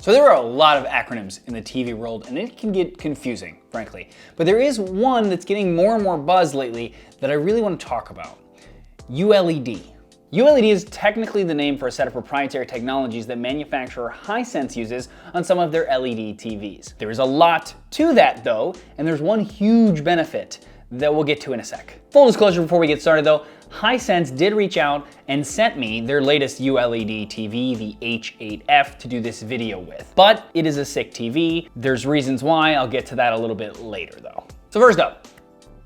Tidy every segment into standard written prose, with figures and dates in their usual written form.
So there are a lot of acronyms in the TV world, and it can get confusing, frankly. But there is one that's getting more and more buzz lately that I really want to talk about. ULED. ULED is technically the name for a set of proprietary technologies that manufacturer Hisense uses on some of their LED TVs. There is a lot to that though, and there's one huge benefit that we'll get to in a sec. Full disclosure before we get started though, Hisense did reach out and sent me their latest ULED TV, the H8F, to do this video with. But it is a sick TV. There's reasons why. I'll get to that a little bit later though. So first up,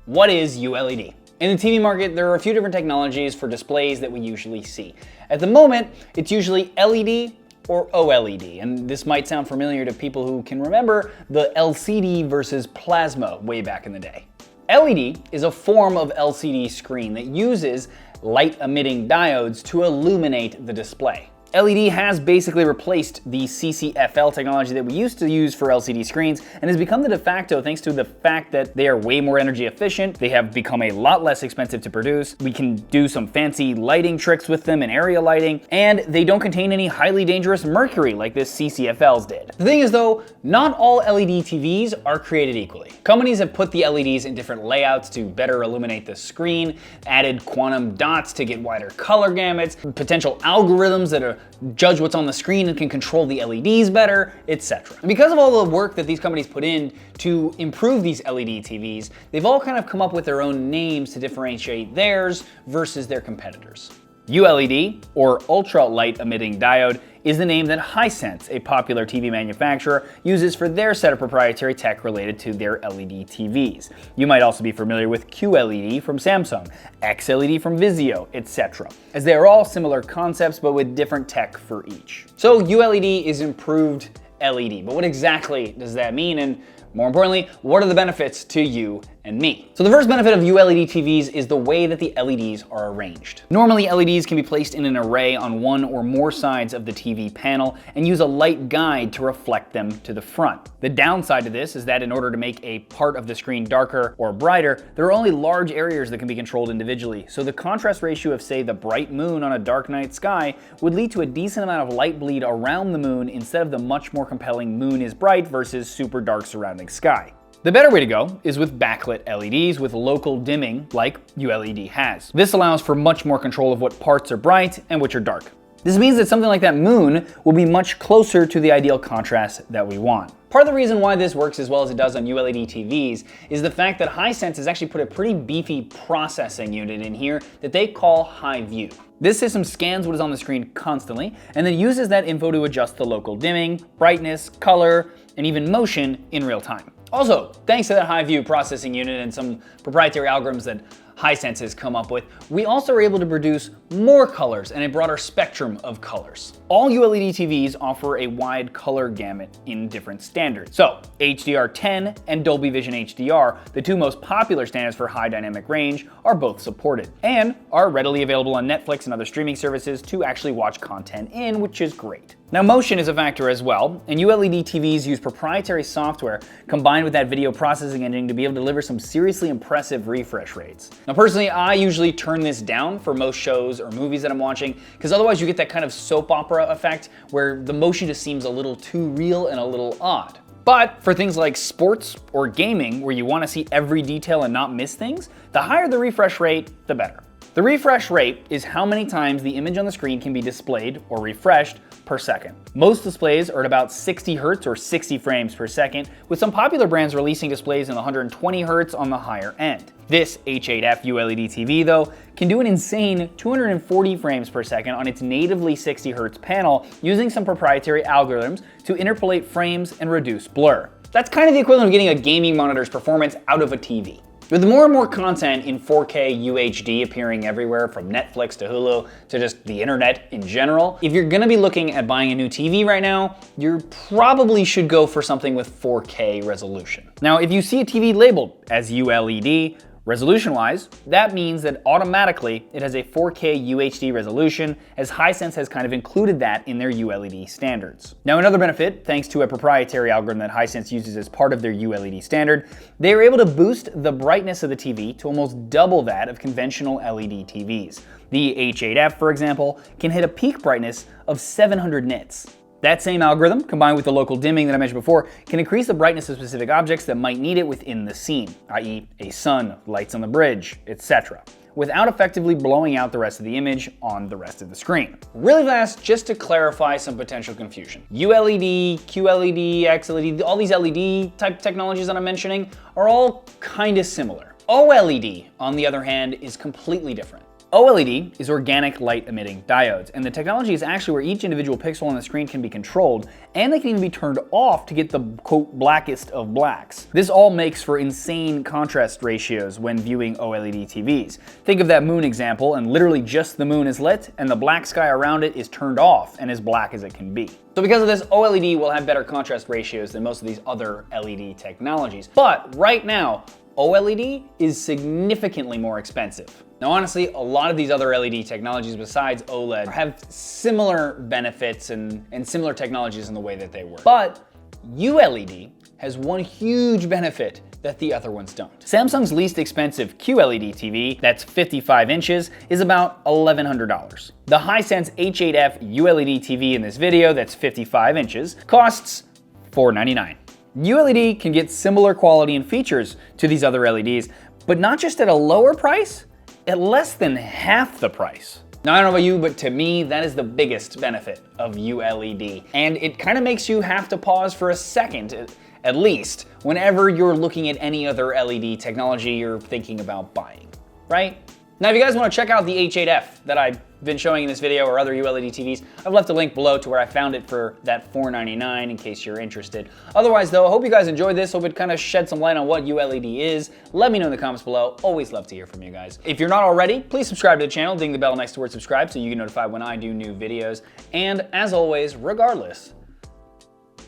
what is ULED? In the TV market, there are a few different technologies for displays that we usually see. At the moment, it's usually LED or OLED, and this might sound familiar to people who can remember the LCD versus plasma way back in the day. LED is a form of LCD screen that uses light-emitting diodes to illuminate the display. LED has basically replaced the CCFL technology that we used to use for LCD screens and has become the de facto thanks to the fact that they are way more energy efficient, they have become a lot less expensive to produce, we can do some fancy lighting tricks with them in area lighting, and they don't contain any highly dangerous mercury like this CCFLs did. The thing is though, not all LED TVs are created equally. Companies have put the LEDs in different layouts to better illuminate the screen, added quantum dots to get wider color gamuts, potential algorithms that are judge what's on the screen and can control the LEDs better, etc. And because of all the work that these companies put in to improve these LED TVs, they've all kind of come up with their own names to differentiate theirs versus their competitors. ULED, or ultra light emitting diode, is the name that Hisense, a popular TV manufacturer, uses for their set of proprietary tech related to their LED TVs. You might also be familiar with QLED from Samsung, XLED from Vizio, etc., as they are all similar concepts but with different tech for each. So ULED is improved LED, but what exactly does that mean, and more importantly, what are the benefits to you and me? So the first benefit of ULED TVs is the way that the LEDs are arranged. Normally, LEDs can be placed in an array on one or more sides of the TV panel and use a light guide to reflect them to the front. The downside to this is that in order to make a part of the screen darker or brighter, there are only large areas that can be controlled individually. So the contrast ratio of, say, the bright moon on a dark night sky would lead to a decent amount of light bleed around the moon instead of the much more compelling moon is bright versus super dark surrounding sky. The better way to go is with backlit LEDs with local dimming like ULED has. This allows for much more control of what parts are bright and which are dark. This means that something like that moon will be much closer to the ideal contrast that we want. Part of the reason why this works as well as it does on ULED TVs is the fact that Hisense has actually put a pretty beefy processing unit in here that they call High View. This system scans what is on the screen constantly and then uses that info to adjust the local dimming, brightness, color, and even motion in real time. Also, thanks to that High View processing unit and some proprietary algorithms that Hisense has come up with, we also are able to produce more colors and a broader spectrum of colors. All ULED TVs offer a wide color gamut in different standards. So HDR10 and Dolby Vision HDR, the two most popular standards for high dynamic range, are both supported and are readily available on Netflix and other streaming services to actually watch content in, which is great. Now motion is a factor as well, and ULED TVs use proprietary software combined with that video processing engine to be able to deliver some seriously impressive refresh rates. Now personally, I usually turn this down for most shows or movies that I'm watching, because otherwise you get that kind of soap opera effect where the motion just seems a little too real and a little odd. But for things like sports or gaming, where you want to see every detail and not miss things, the higher the refresh rate, the better. The refresh rate is how many times the image on the screen can be displayed or refreshed per second. Most displays are at about 60 Hz or 60 frames per second, with some popular brands releasing displays in the 120 Hz on the higher end. This H8F ULED TV though can do an insane 240 frames per second on its natively 60 Hz panel using some proprietary algorithms to interpolate frames and reduce blur. That's kind of the equivalent of getting a gaming monitor's performance out of a TV. With more and more content in 4K UHD appearing everywhere, from Netflix to Hulu to just the internet in general, if you're gonna be looking at buying a new TV right now, you probably should go for something with 4K resolution. Now, if you see a TV labeled as ULED, resolution-wise, that means that automatically it has a 4K UHD resolution, as Hisense has kind of included that in their ULED standards. Now another benefit, thanks to a proprietary algorithm that Hisense uses as part of their ULED standard, they are able to boost the brightness of the TV to almost double that of conventional LED TVs. The H8F, for example, can hit a peak brightness of 700 nits. That same algorithm, combined with the local dimming that I mentioned before, can increase the brightness of specific objects that might need it within the scene, i.e. a sun, lights on the bridge, etc., without effectively blowing out the rest of the image on the rest of the screen. Really fast, just to clarify some potential confusion. ULED, QLED, XLED, all these LED type technologies that I'm mentioning are all kind of similar. OLED, on the other hand, is completely different. OLED is organic light emitting diodes, and the technology is actually where each individual pixel on the screen can be controlled, and they can even be turned off to get the quote blackest of blacks. This all makes for insane contrast ratios when viewing OLED TVs. Think of that moon example, and literally just the moon is lit, and the black sky around it is turned off and as black as it can be. So because of this, OLED will have better contrast ratios than most of these other LED technologies. But right now, OLED is significantly more expensive. Now honestly, a lot of these other LED technologies besides OLED have similar benefits and similar technologies in the way that they work. But ULED has one huge benefit that the other ones don't. Samsung's least expensive QLED TV, that's 55 inches, is about $1,100. The Hisense H8F ULED TV in this video, that's 55 inches, costs $499. ULED can get similar quality and features to these other LEDs, but not just at a lower price, at less than half the price. Now, I don't know about you, but to me, that is the biggest benefit of ULED. And it kind of makes you have to pause for a second, at least, whenever you're looking at any other LED technology you're thinking about buying, right? Now, if you guys want to check out the H8F that I've been showing in this video or other ULED TVs, I've left a link below to where I found it for that $499 in case you're interested. Otherwise though, I hope you guys enjoyed this. Hope it kind of shed some light on what ULED is. Let me know in the comments below. Always love to hear from you guys. If you're not already, please subscribe to the channel, ding the bell next to word subscribe so you get notified when I do new videos. And as always, regardless,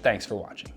thanks for watching.